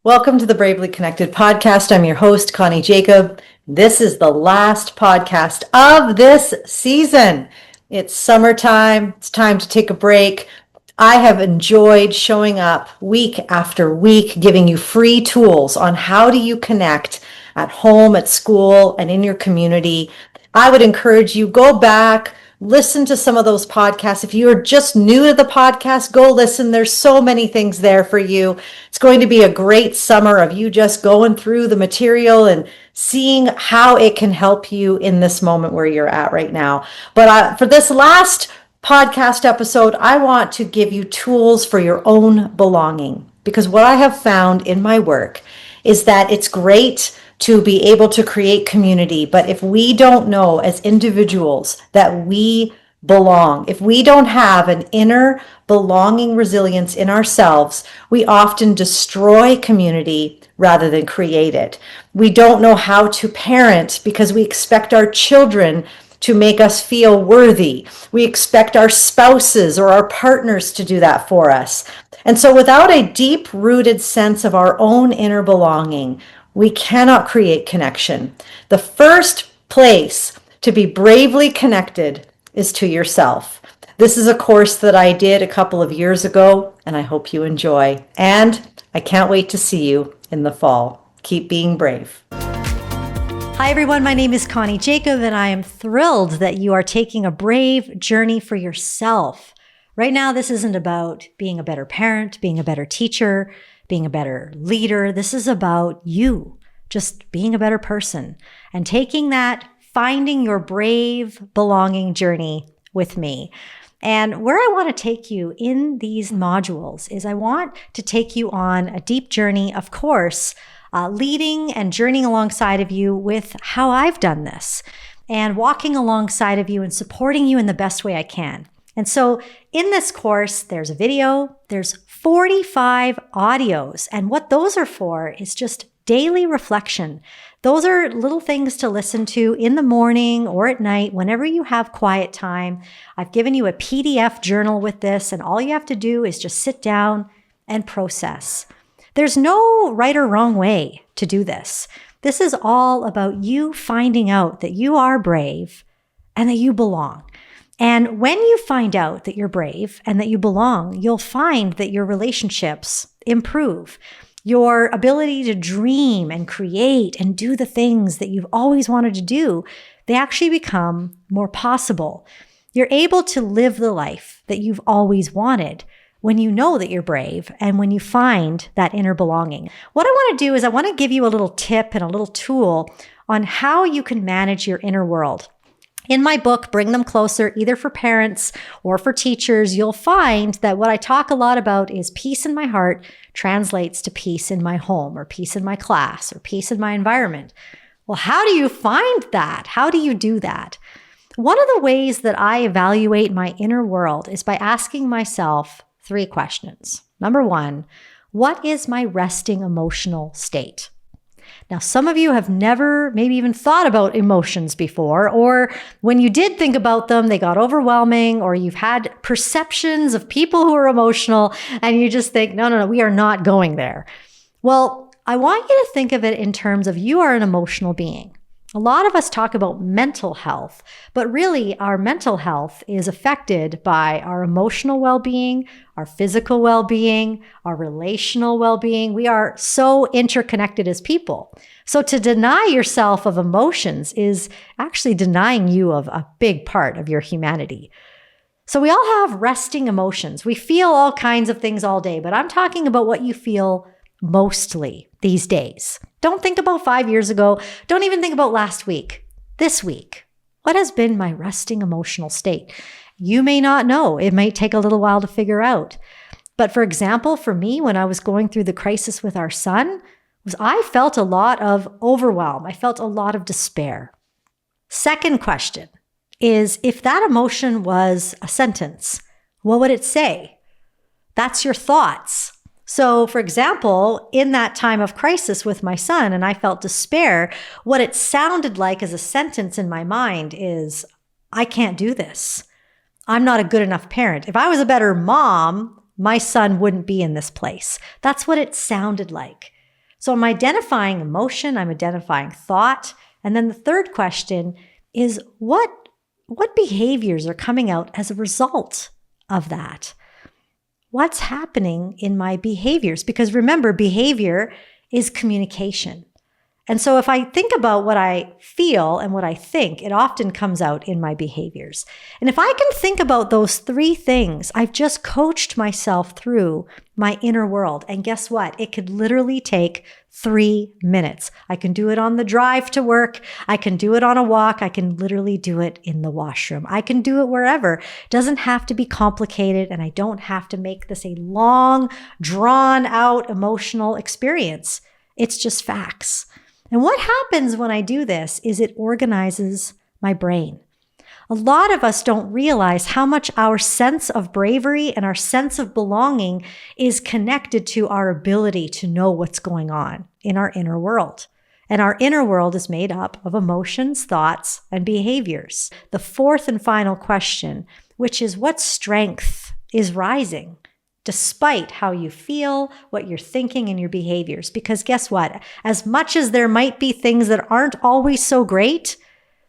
Welcome to the Bravely Connected podcast. I'm your host, Connie Jakab. This is the last podcast of this season. It's summertime. It's time to take a break. I have enjoyed showing up week after week, giving you free tools on how do you connect at home, at school, and in your community. I would encourage you, go back, listen to some of those podcasts. If you are just new to the podcast, go listen. There's so many things there for you. It's going to be a great summer of you just going through the material and seeing how it can help you in this moment where you're at right now. But for this last podcast episode, I want to give you tools for your own belonging, because what I have found in my work is that it's great to be able to create community. But if we don't know as individuals that we belong, if we don't have an inner belonging resilience in ourselves, we often destroy community rather than create it. We don't know how to parent because we expect our children to make us feel worthy. We expect our spouses or our partners to do that for us. And so without a deep-rooted sense of our own inner belonging, we cannot create connection. The first place to be bravely connected is to yourself. This is a course that I did a couple of years ago, and I hope you enjoy. And I can't wait to see you in the fall. Keep being brave. Hi, everyone. My name is Connie Jakab, and I am thrilled that you are taking a brave journey for yourself. Right now, this isn't about being a better parent, being a better teacher, being a better leader. This is about you, just being a better person and taking that, finding your brave belonging journey with me. And where I want to take you in these modules is I want to take you on a deep journey, of course, leading and journeying alongside of you with how I've done this and walking alongside of you and supporting you in the best way I can. And so in this course, there's a video, there's 45 audios. And what those are for is just daily reflection. Those are little things to listen to in the morning or at night, whenever you have quiet time. I've given you a PDF journal with this, and all you have to do is just sit down and process. There's no right or wrong way to do this. This is all about you finding out that you are brave and that you belong. And when you find out that you're brave and that you belong, you'll find that your relationships improve. Your ability to dream and create and do the things that you've always wanted to do, they actually become more possible. You're able to live the life that you've always wanted when you know that you're brave and when you find that inner belonging. What I want to do is I want to give you a little tip and a little tool on how you can manage your inner world. In my book, Bring Them Closer, either for parents or for teachers, you'll find that what I talk a lot about is peace in my heart translates to peace in my home or peace in my class or peace in my environment. Well, how do you find that? How do you do that? One of the ways that I evaluate my inner world is by asking myself 3 questions. Number 1, what is my resting emotional state? Now, some of you have never maybe even thought about emotions before, or when you did think about them, they got overwhelming, or you've had perceptions of people who are emotional, and you just think, no, we are not going there. Well, I want you to think of it in terms of you are an emotional being. A lot of us talk about mental health, but really our mental health is affected by our emotional well-being, our physical well-being, our relational well-being. We are so interconnected as people. So to deny yourself of emotions is actually denying you of a big part of your humanity. So we all have resting emotions. We feel all kinds of things all day, but I'm talking about what you feel mostly these days. Don't think about 5 years ago. Don't even think about last week. This week, what has been my resting emotional state? You may not know. It might take a little while to figure out. But for example, for me, when I was going through the crisis with our son, I felt a lot of overwhelm. I felt a lot of despair. Second question is, if that emotion was a sentence, what would it say? That's your thoughts. So, for example, in that time of crisis with my son and I felt despair, what it sounded like as a sentence in my mind is, I can't do this. I'm not a good enough parent. If I was a better mom, my son wouldn't be in this place. That's what it sounded like. So I'm identifying emotion, I'm identifying thought. And then the third question is what behaviors are coming out as a result of that? What's happening in my behaviors? Because remember, behavior is communication. And so if I think about what I feel and what I think, it often comes out in my behaviors. And if I can think about those three things, I've just coached myself through my inner world. And guess what? It could literally take 3 minutes. I can do it on the drive to work. I can do it on a walk. I can literally do it in the washroom. I can do it wherever. It doesn't have to be complicated, and I don't have to make this a long, drawn out emotional experience. It's just facts. And what happens when I do this is it organizes my brain. A lot of us don't realize how much our sense of bravery and our sense of belonging is connected to our ability to know what's going on in our inner world. And our inner world is made up of emotions, thoughts, and behaviors. The fourth and final question, which is what strength is rising despite how you feel, what you're thinking, and your behaviors. Because guess what? As much as there might be things that aren't always so great,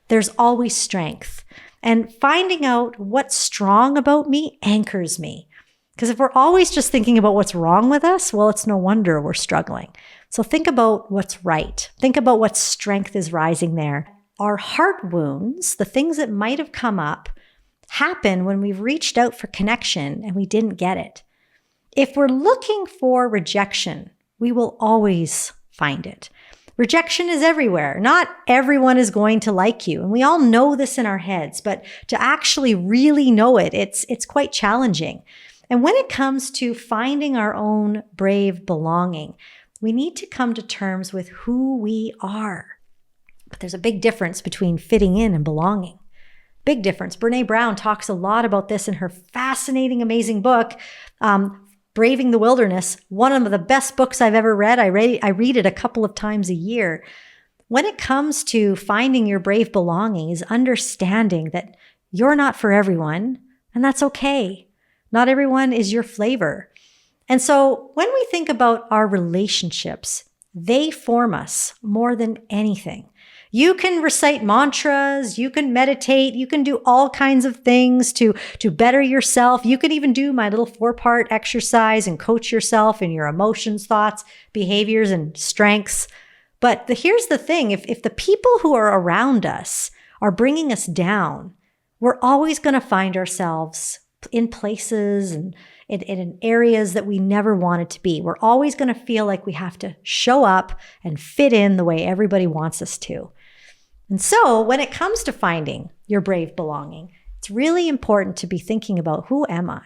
there's always strength. And finding out what's strong about me anchors me. Because if we're always just thinking about what's wrong with us, well, it's no wonder we're struggling. So think about what's right. Think about what strength is rising there. Our heart wounds, the things that might have come up, happen when we've reached out for connection and we didn't get it. If we're looking for rejection, we will always find it. Rejection is everywhere. Not everyone is going to like you. And we all know this in our heads, but to actually really know it, it's quite challenging. And when it comes to finding our own brave belonging, we need to come to terms with who we are. But there's a big difference between fitting in and belonging. Big difference. Brene Brown talks a lot about this in her fascinating, amazing book, Braving the Wilderness, one of the best books I've ever read. I read it a couple of times a year. When it comes to finding your brave belonging is understanding that you're not for everyone, and that's okay. Not everyone is your flavor. And so when we think about our relationships, they form us more than anything. You can recite mantras, you can meditate, you can do all kinds of things to better yourself. You can even do my little 4-part exercise and coach yourself in your emotions, thoughts, behaviors, and strengths. But here's the thing, if the people who are around us are bringing us down, we're always going to find ourselves in places and in areas that we never wanted to be. We're always going to feel like we have to show up and fit in the way everybody wants us to. And so when it comes to finding your brave belonging, it's really important to be thinking about, who am I?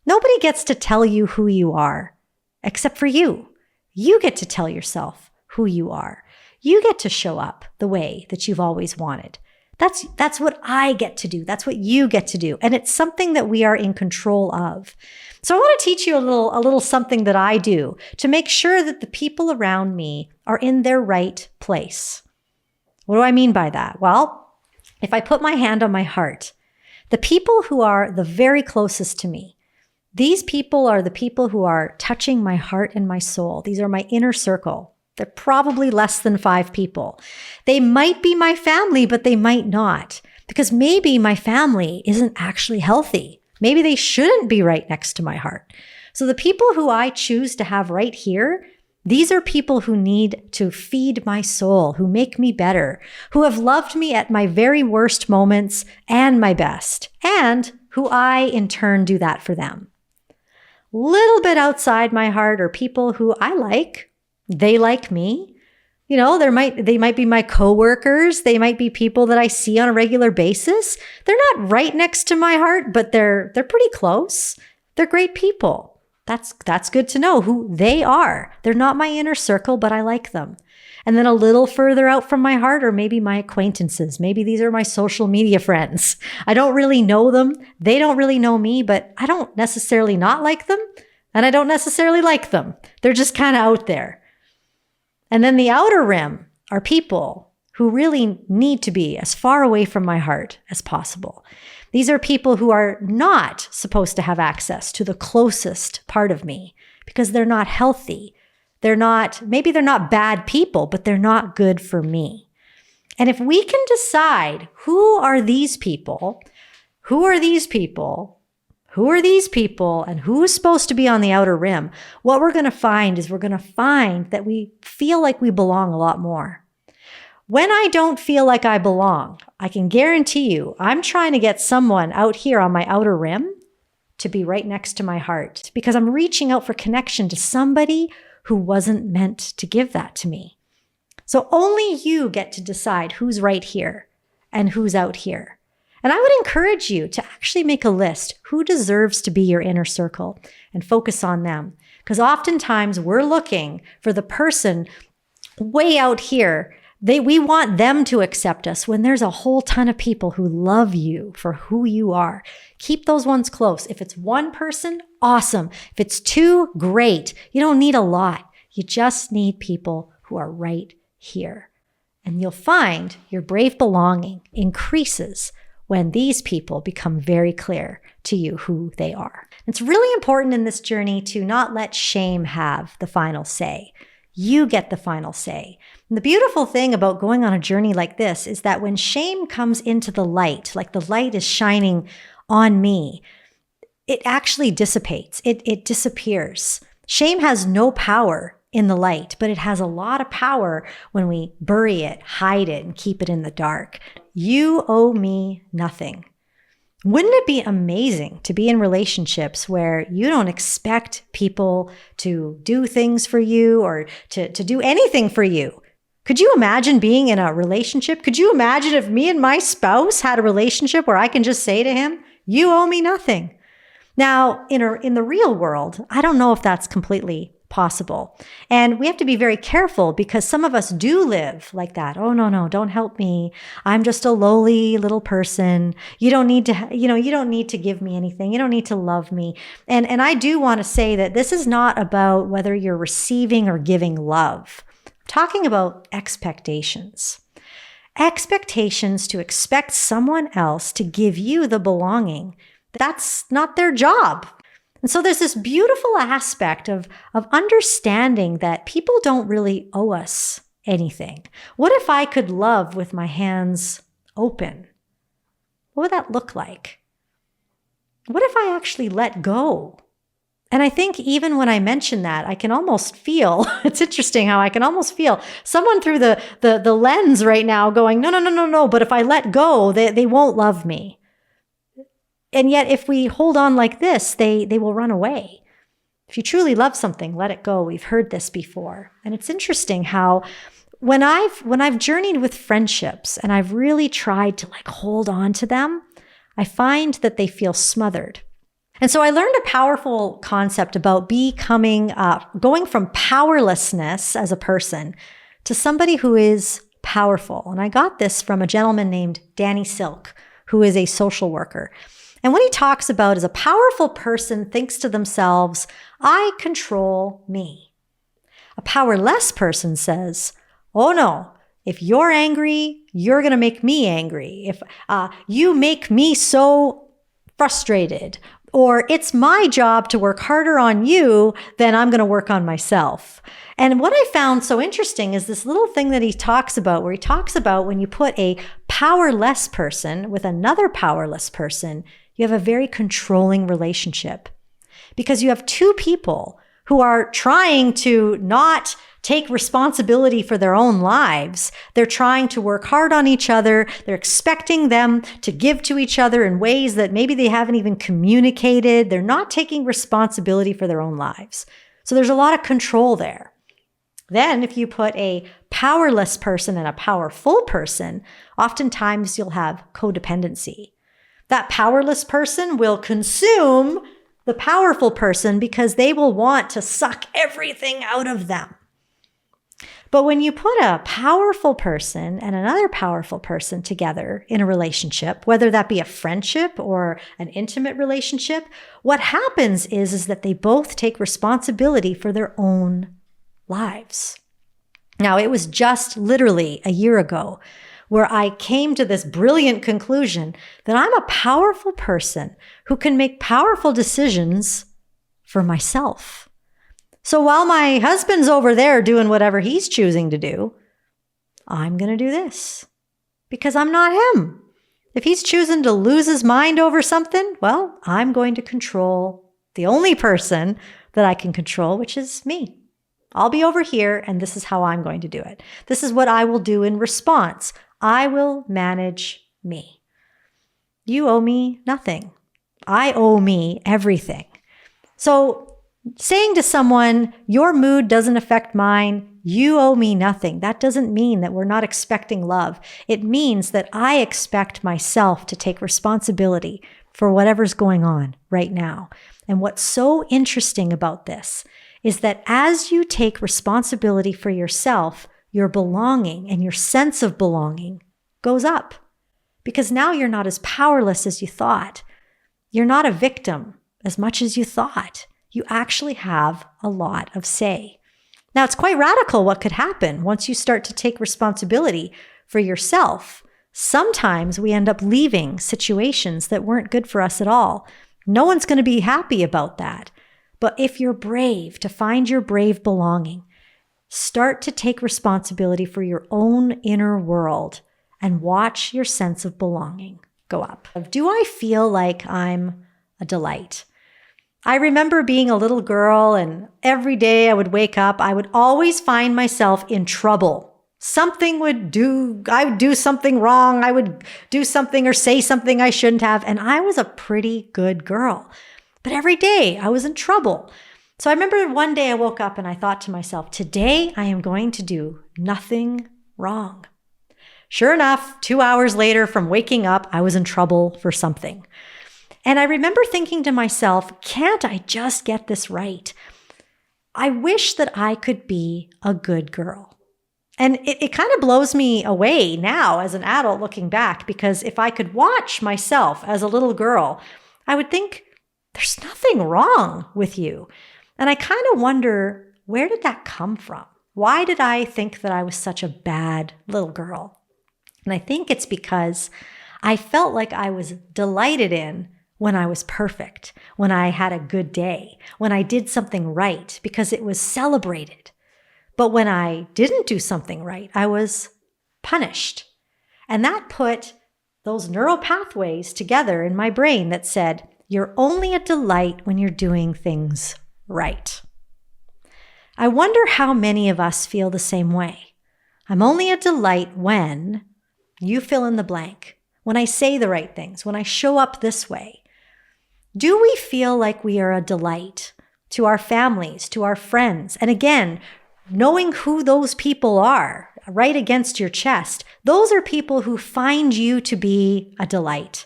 Nobody gets to tell you who you are except for you. You get to tell yourself who you are. You get to show up the way that you've always wanted. That's what I get to do. That's what you get to do. And it's something that we are in control of. So I want to teach you a little something that I do to make sure that the people around me are in their right place. What do I mean by that? Well, if I put my hand on my heart, the people who are the very closest to me, these people are the people who are touching my heart and my soul. These are my inner circle. They're probably less than 5 people. They might be my family, but they might not, because maybe my family isn't actually healthy. Maybe they shouldn't be right next to my heart. So the people who I choose to have right here, these are people who need to feed my soul, who make me better, who have loved me at my very worst moments and my best, and who I in turn do that for them. Little bit outside my heart are people who I like. They like me. You know, they might be my coworkers. They might be people that I see on a regular basis. They're not right next to my heart, but they're pretty close. They're great people. That's good to know who they are. They're not my inner circle, but I like them. And then a little further out from my heart are maybe my acquaintances. Maybe these are my social media friends. I don't really know them. They don't really know me, but I don't necessarily not like them, and I don't necessarily like them. They're just kind of out there. And then the outer rim are people who really need to be as far away from my heart as possible. These are people who are not supposed to have access to the closest part of me because they're not healthy. Maybe they're not bad people, but they're not good for me. And if we can decide who are these people, who are these people, who are these people, and who is supposed to be on the outer rim, what we're going to find is we're going to find that we feel like we belong a lot more. When I don't feel like I belong, I can guarantee you I'm trying to get someone out here on my outer rim to be right next to my heart because I'm reaching out for connection to somebody who wasn't meant to give that to me. So only you get to decide who's right here and who's out here. And I would encourage you to actually make a list who deserves to be your inner circle and focus on them. Because oftentimes we're looking for the person way out here. We want them to accept us when there's a whole ton of people who love you for who you are. Keep those ones close. If it's one person, awesome. If it's two, great. You don't need a lot. You just need people who are right here. And you'll find your brave belonging increases when these people become very clear to you who they are. It's really important in this journey to not let shame have the final say. You get the final say. And the beautiful thing about going on a journey like this is that when shame comes into the light, like the light is shining on me, it actually dissipates. It disappears. Shame has no power in the light, but it has a lot of power when we bury it, hide it, and keep it in the dark. You owe me nothing. Wouldn't it be amazing to be in relationships where you don't expect people to do things for you or to do anything for you? Could you imagine being in a relationship? Could you imagine if me and my spouse had a relationship where I can just say to him, you owe me nothing? Now, in the real world, I don't know if that's completely possible. And we have to be very careful because some of us do live like that. Oh, no, don't help me. I'm just a lowly little person. You don't need to, you don't need to give me anything. You don't need to love me. And I do want to say that this is not about whether you're receiving or giving love. I'm talking about expectations. Expectations to expect someone else to give you the belonging. That's not their job. And so there's this beautiful aspect of understanding that people don't really owe us anything. What if I could love with my hands open? What would that look like? What if I actually let go? And I think even when I mention that, I can almost feel, it's interesting how I can almost feel someone through the lens right now going, no, but if I let go, they won't love me. And yet, if we hold on like this, they will run away. If you truly love something, let it go. We've heard this before. And it's interesting how when I've journeyed with friendships and I've really tried to hold on to them, I find that they feel smothered. And so I learned a powerful concept about going from powerlessness as a person to somebody who is powerful. And I got this from a gentleman named Danny Silk, who is a social worker. And what he talks about is a powerful person thinks to themselves, I control me. A powerless person says, oh no, if you're angry, you're going to make me angry. If you make me so frustrated, or it's my job to work harder on you than I'm going to work on myself. And what I found so interesting is this little thing that he talks about, where he talks about when you put a powerless person with another powerless person, you have a very controlling relationship because you have two people who are trying to not take responsibility for their own lives. They're trying to work hard on each other. They're expecting them to give to each other in ways that maybe they haven't even communicated. They're not taking responsibility for their own lives. So there's a lot of control there. Then if you put a powerless person and a powerful person, oftentimes you'll have codependency. That powerless person will consume the powerful person because they will want to suck everything out of them. But when you put a powerful person and another powerful person together in a relationship, whether that be a friendship or an intimate relationship, what happens is that they both take responsibility for their own lives. Now, it was just literally a year ago where I came to this brilliant conclusion that I'm a powerful person who can make powerful decisions for myself. So while my husband's over there doing whatever he's choosing to do, I'm going to do this because I'm not him. If he's choosing to lose his mind over something, well, I'm going to control the only person that I can control, which is me. I'll be over here, and this is how I'm going to do it. This is what I will do in response. I will manage me. You owe me nothing. I owe me everything. So saying to someone, your mood doesn't affect mine, you owe me nothing, that doesn't mean that we're not expecting love. It means that I expect myself to take responsibility for whatever's going on right now. And what's so interesting about this is that as you take responsibility for yourself, your belonging and your sense of belonging goes up. Because now you're not as powerless as you thought. You're not a victim as much as you thought. You actually have a lot of say. Now, it's quite radical what could happen once you start to take responsibility for yourself. Sometimes we end up leaving situations that weren't good for us at all. No one's going to be happy about that. But if you're brave to find your brave belonging, start to take responsibility for your own inner world and watch your sense of belonging go up. Do I feel like I'm a delight? I remember being a little girl, and every day I would wake up, I would always find myself in trouble. I would do something wrong. I would do something or say something I shouldn't have. And I was a pretty good girl. But every day I was in trouble. So I remember one day I woke up and I thought to myself, today I am going to do nothing wrong. Sure enough, 2 hours later from waking up, I was in trouble for something. And I remember thinking to myself, can't I just get this right? I wish that I could be a good girl. And it kind of blows me away now as an adult looking back, because if I could watch myself as a little girl, I would think, there's nothing wrong with you. And I kind of wonder, where did that come from? Why did I think that I was such a bad little girl? And I think it's because I felt like I was delighted in when I was perfect, when I had a good day, when I did something right, because it was celebrated. But when I didn't do something right, I was punished. And that put those neural pathways together in my brain that said, you're only a delight when you're doing things right. I wonder how many of us feel the same way. I'm only a delight when you fill in the blank, when I say the right things, when I show up this way. Do we feel like we are a delight to our families, to our friends? And again, knowing who those people are right against your chest, those are people who find you to be a delight.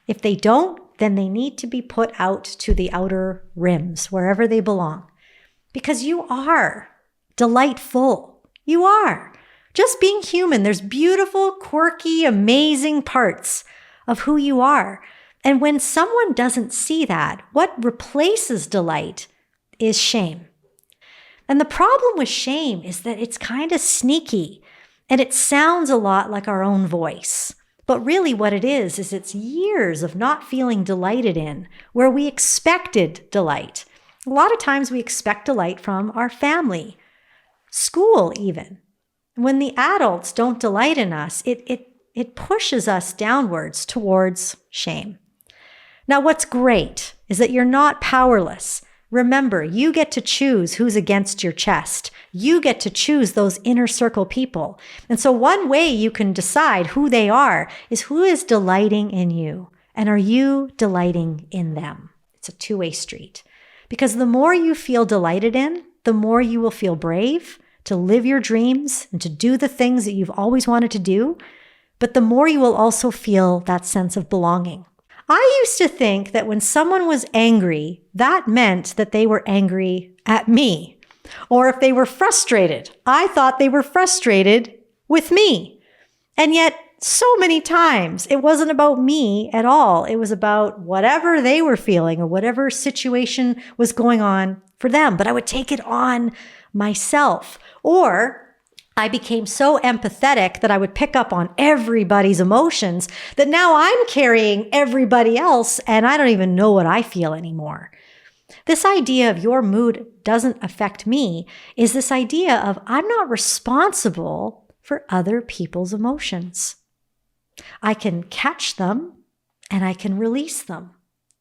If they don't, then they need to be put out to the outer rims, wherever they belong. Because you are delightful. You are. Just being human, there's beautiful, quirky, amazing parts of who you are. And when someone doesn't see that, what replaces delight is shame. And the problem with shame is that it's kind of sneaky, and it sounds a lot like our own voice. But really what it is it's years of not feeling delighted in, where we expected delight. A lot of times we expect delight from our family, school even. When the adults don't delight in us, it pushes us downwards towards shame. Now, what's great is that you're not powerless. Remember, you get to choose who's against your chest. You get to choose those inner circle people. And so one way you can decide who they are is who is delighting in you, and are you delighting in them? It's a two-way street. Because the more you feel delighted in, the more you will feel brave to live your dreams and to do the things that you've always wanted to do, but the more you will also feel that sense of belonging. I used to think that when someone was angry, that meant that they were angry at me. Or if they were frustrated, I thought they were frustrated with me. And yet, so many times, it wasn't about me at all. It was about whatever they were feeling or whatever situation was going on for them. But I would take it on myself. Or I became so empathetic that I would pick up on everybody's emotions that now I'm carrying everybody else and I don't even know what I feel anymore. This idea of your mood doesn't affect me is this idea of I'm not responsible for other people's emotions. I can catch them and I can release them.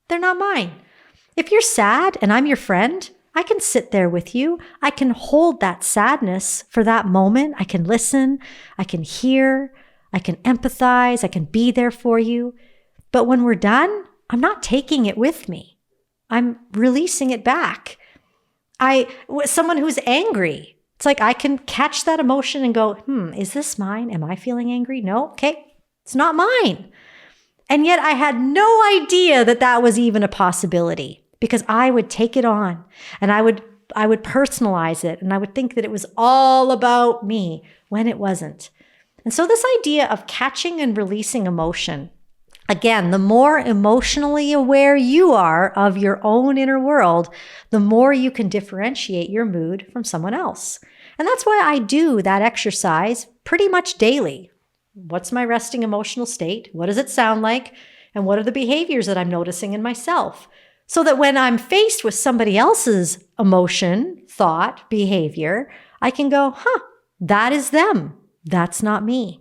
They're not mine. If you're sad and I'm your friend, I can sit there with you. I can hold that sadness for that moment. I can listen. I can hear. I can empathize. I can be there for you. But when we're done, I'm not taking it with me. I'm releasing it back. Someone who's angry, it's like I can catch that emotion and go, is this mine? Am I feeling angry? No. Okay. It's not mine. And yet I had no idea that that was even a possibility, because I would take it on and I would personalize it, and I would think that it was all about me when it wasn't. And so this idea of catching and releasing emotion, again, the more emotionally aware you are of your own inner world, the more you can differentiate your mood from someone else. And that's why I do that exercise pretty much daily. What's my resting emotional state? What does it sound like? And what are the behaviors that I'm noticing in myself? So that when I'm faced with somebody else's emotion, thought, behavior, I can go, that is them. That's not me.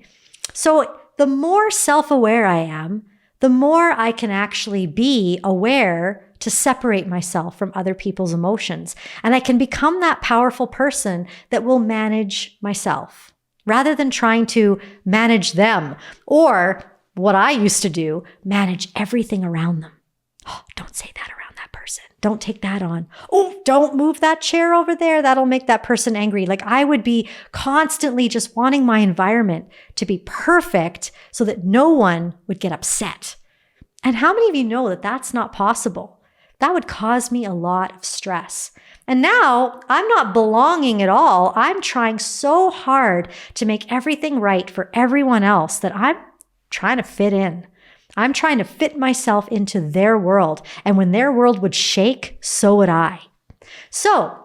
So the more self-aware I am, the more I can actually be aware to separate myself from other people's emotions. And I can become that powerful person that will manage myself, rather than trying to manage them, or what I used to do, manage everything around them. Oh, don't say that around that person. Don't take that on. Oh, don't move that chair over there. That'll make that person angry. Like I would be constantly just wanting my environment to be perfect so that no one would get upset. And how many of you know that that's not possible? That would cause me a lot of stress. And now I'm not belonging at all. I'm trying so hard to make everything right for everyone else that I'm trying to fit in. I'm trying to fit myself into their world. And when their world would shake, so would I. So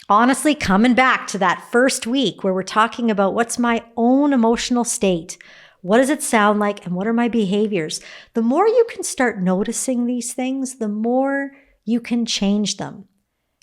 honestly, coming back to that first week where we're talking about what's my own emotional state, what does it sound like, and what are my behaviors? The more you can start noticing these things, the more you can change them.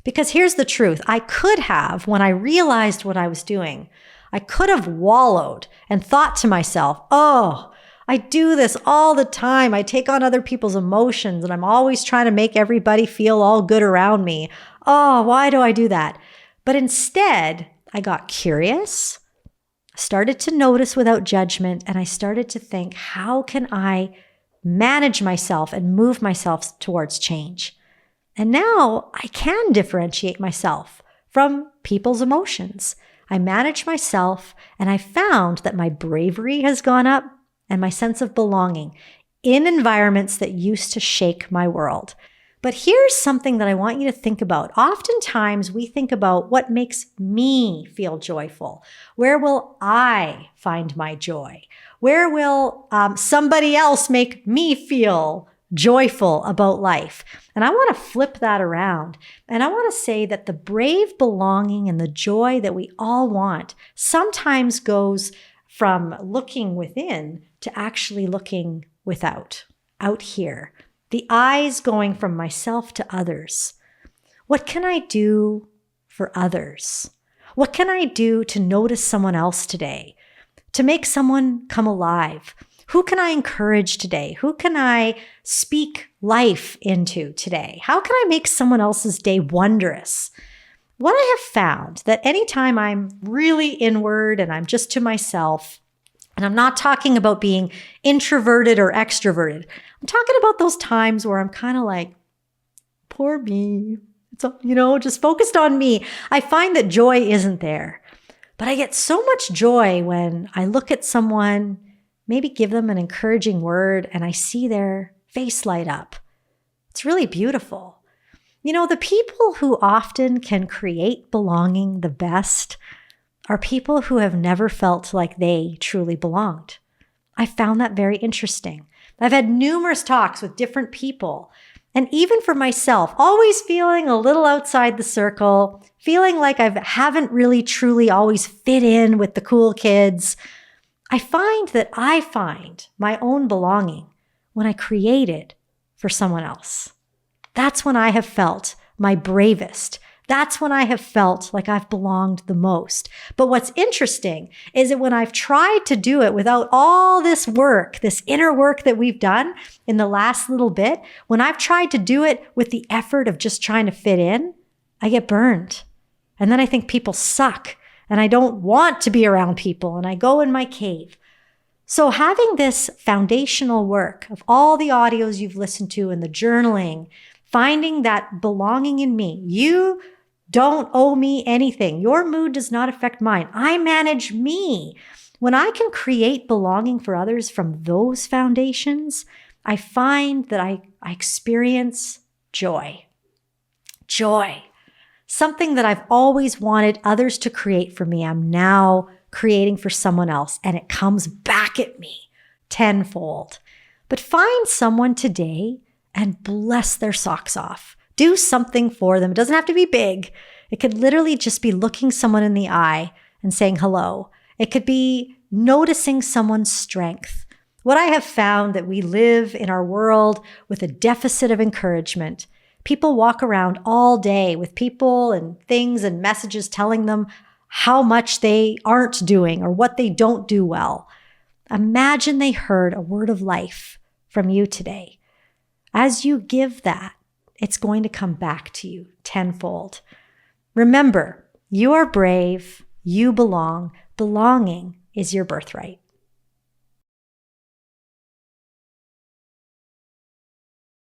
Because here's the truth. I could have, when I realized what I was doing, I could have wallowed and thought to myself, oh, I do this all the time. I take on other people's emotions and I'm always trying to make everybody feel all good around me. Oh, why do I do that? But instead, I got curious, started to notice without judgment, and I started to think, how can I manage myself and move myself towards change? And now I can differentiate myself from people's emotions. I manage myself, and I found that my bravery has gone up and my sense of belonging in environments that used to shake my world. But here's something that I want you to think about. Oftentimes we think about what makes me feel joyful. Where will I find my joy? Where will somebody else make me feel joyful about life? And I want to flip that around. And I want to say that the brave belonging and the joy that we all want sometimes goes from looking within to actually looking without, out here. The eyes going from myself to others. What can I do for others? What can I do to notice someone else today? To make someone come alive? Who can I encourage today? Who can I speak life into today? How can I make someone else's day wondrous? What I have found that anytime I'm really inward and I'm just to myself, and I'm not talking about being introverted or extroverted. I'm talking about those times where I'm kind of like, poor me. It's, just focused on me. I find that joy isn't there. But I get so much joy when I look at someone, maybe give them an encouraging word, and I see their face light up. It's really beautiful. The people who often can create belonging the best are people who have never felt like they truly belonged. I found that very interesting. I've had numerous talks with different people, and even for myself, always feeling a little outside the circle, feeling like I haven't really truly always fit in with the cool kids. I find my own belonging when I create it for someone else. That's when I have felt my bravest. That's when I have felt like I've belonged the most. But what's interesting is that when I've tried to do it without all this work, this inner work that we've done in the last little bit, when I've tried to do it with the effort of just trying to fit in, I get burned. And then I think people suck and I don't want to be around people and I go in my cave. So having this foundational work of all the audios you've listened to and the journaling, finding that belonging in me, you don't owe me anything. Your mood does not affect mine. I manage me. When I can create belonging for others from those foundations, I find that I experience joy. Joy. Something that I've always wanted others to create for me, I'm now creating for someone else, and it comes back at me tenfold. But find someone today and bless their socks off. Do something for them. It doesn't have to be big. It could literally just be looking someone in the eye and saying hello. It could be noticing someone's strength. What I have found that we live in our world with a deficit of encouragement. People walk around all day with people and things and messages telling them how much they aren't doing or what they don't do well. Imagine they heard a word of life from you today. As you give that, it's going to come back to you tenfold. Remember, you are brave, you belong. Belonging is your birthright.